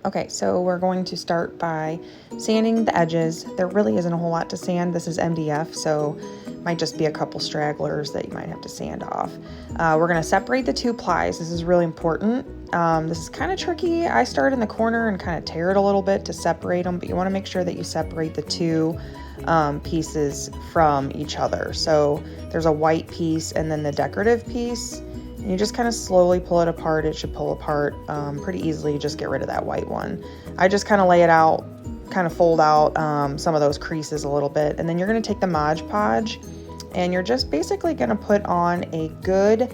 Okay, so we're going to start by sanding the edges. There really isn't a whole lot to sand. This is MDF, so might just be a couple stragglers that you might have to sand off. We're going to separate the two plies. This is really important. This is kind of tricky. I start in the corner and kind of tear it a little bit to separate them, but you want to make sure that you separate the two pieces from each other. So there's a white piece and then the decorative piece. And you just kind of slowly pull it apart. It should pull apart pretty easily. Just get rid of that white one. I just kind of lay it out, kind of fold out some of those creases a little bit. And then you're going to take the Mod Podge and you're just basically going to put on a good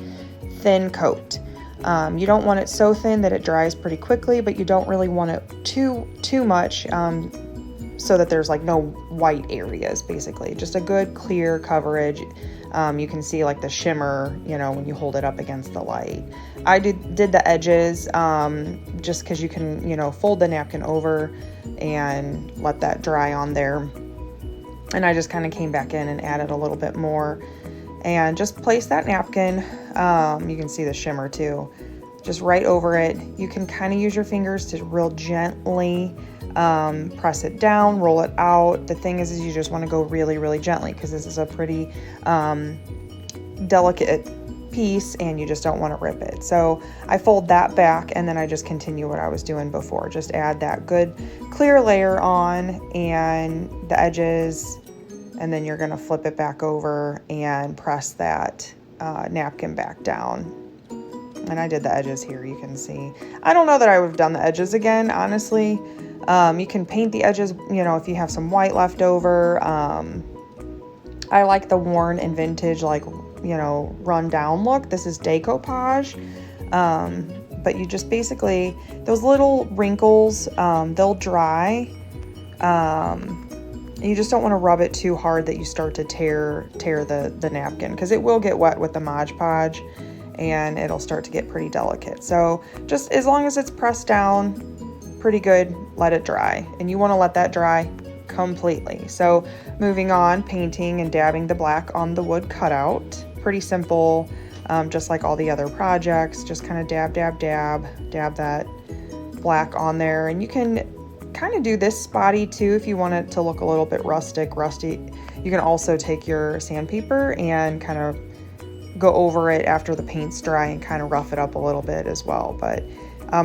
thin coat. You don't want it so thin that it dries pretty quickly, but you don't really want it too much so that there's like no white areas, basically. Just a good clear coverage. You can see like the shimmer, when you hold it up against the light. I did the edges just because you can, fold the napkin over and let that dry on there. And I just kind of came back in and added a little bit more and just place that napkin. You can see the shimmer too, just right over it. You can kind of use your fingers to real gently press it down, roll it out. The thing is you just want to go really, really gently because this is a pretty delicate piece and you just don't want to rip it. So I fold that back and then I just continue what I was doing before. Just add that good clear layer on and the edges, and then you're going to flip it back over and press that napkin back down. And I did the edges here, you can see. I don't know that I would have done the edges again, honestly. You can paint the edges, if you have some white left over. I like the worn and vintage, run down look. This is decoupage. But you just basically, those little wrinkles, they'll dry. You just don't want to rub it too hard that you start to tear the napkin, because it will get wet with the Mod Podge and it'll start to get pretty delicate. So just as long as it's pressed down pretty good, let it dry. And you want to let that dry completely. So moving on, painting and dabbing the black on the wood cutout. Pretty simple, just like all the other projects. Just kind of dab that black on there. And you can kind of do this spotty too if you want it to look a little bit rusty. You can also take your sandpaper and kind of go over it after the paint's dry and kind of rough it up a little bit as well. But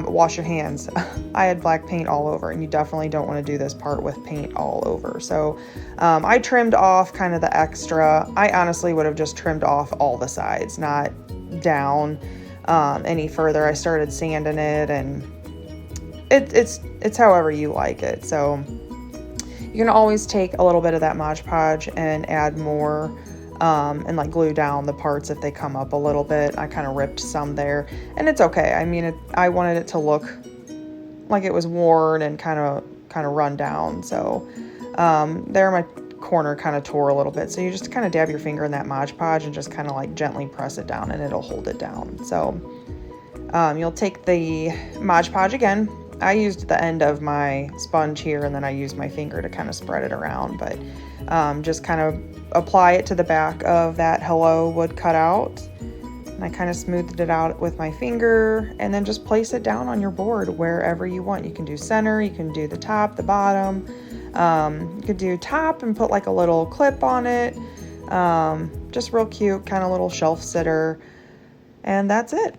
wash your hands. I had black paint all over, and you definitely don't want to do this part with paint all over. So I trimmed off kind of the extra. I honestly would have just trimmed off all the sides, not down any further. I started sanding it, and it's however you like it. So you can always take a little bit of that Mod Podge and add more and like glue down the parts if they come up a little bit. I kind of ripped some there, and it's okay. I mean, I wanted it to look like it was worn and kind of run down. So there my corner kind of tore a little bit. So you just kind of dab your finger in that Mod Podge and just kind of like gently press it down and it'll hold it down. So you'll take the Mod Podge again. I used the end of my sponge here, and then I used my finger to kind of spread it around, but just kind of apply it to the back of that hello wood cutout. And I kind of smoothed it out with my finger, and then just place it down on your board wherever you want. You can do center, you can do the top, the bottom. You could do top and put like a little clip on it. Just real cute, kind of little shelf sitter. And that's it.